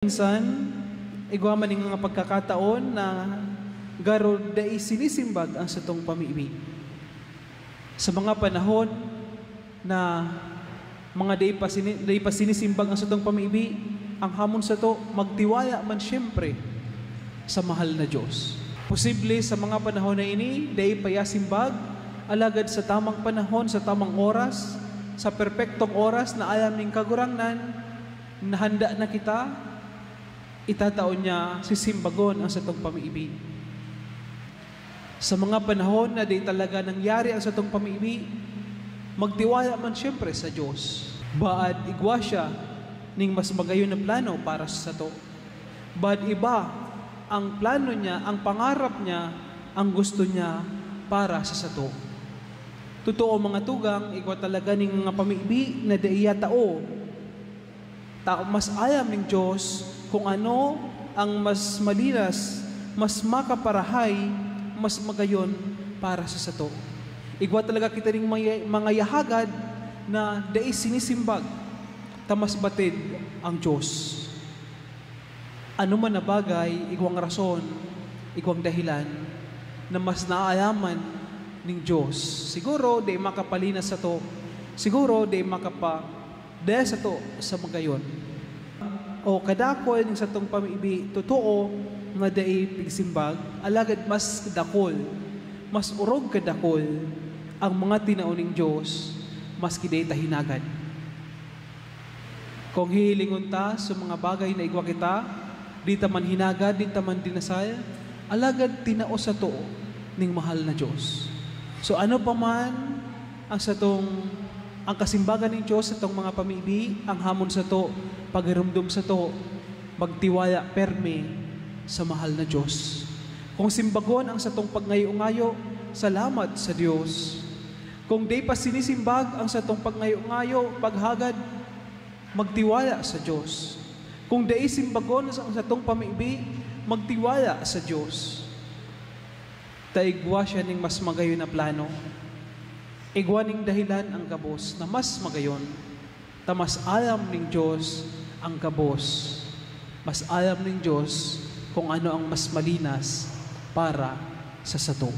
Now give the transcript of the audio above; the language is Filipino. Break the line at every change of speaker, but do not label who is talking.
Minsan, igwa man nga pagkakataon na garod dai sinisimbag ang satong pamibi. Sa mga panahon na mga dai pa sinisimbag ang satong pamibi, ang hamon sa to, magtiwala man siyempre sa mahal na Diyos. Posible sa mga panahon na ini, dai pa yasimbag, alagad sa tamang panahon, sa tamang oras, sa perpektong oras na alam ning kagurangnan, nahanda na kita, itataon niya sisimbagon ang satong pamiibig. Sa mga panahon na di talaga nangyari ang satong pamiibig, magtiwala man siyempre sa Diyos. Baad igwa siya ning mas magayon na plano para sa sato. Baad iba ang plano niya, ang pangarap niya, ang gusto niya para sa sato. Totoo mga tugang, igwa talaga ning nga pamiibig na daiya tao mas ayam ning Diyos kung ano ang mas malinas, mas makaparahay, mas magayon para sa sato. Igwa talaga kita ring mga yahagad na dai sinisimbag, tamas batid ang Diyos. Ano man na bagay, igwang rason, igwang dahilan, na mas naayaman ning Diyos. Siguro, di makapalinas sa to. Siguro, di dahil sa to, sa magayon. O kadakol ng satong pamibi, totoo nga dai pigsimbag, alagad mas dakol, mas urog kadakol ang mga tinauning Diyos, mas kiday tahinagad. Kung hihilingon ta sa mga bagay na igwa kita, di ta man hinagad, di ta man dinasal, alagad tinao sa to ning mahal na Diyos. So ano pa man ang kasimbagan ng Diyos sa itong mga pamibi, ang hamon sa to, pagirumdum sa to, magtiwala perme sa mahal na Diyos. Kung simbagon ang satong pagngayo-ngayo, salamat sa Diyos. Kung di pa sinisimbag ang satong pagngayo-ngayo, paghagad, magtiwala sa Diyos. Kung di simbagon ang satong pamibi, magtiwala sa Diyos. Taigwa siya ning mas magayon na plano. Igwa ning dahilan ang gabos na mas magayon. Mas alam ning Diyos ang gabos. Mas alam ning Diyos kung ano ang mas malinas para sa sato.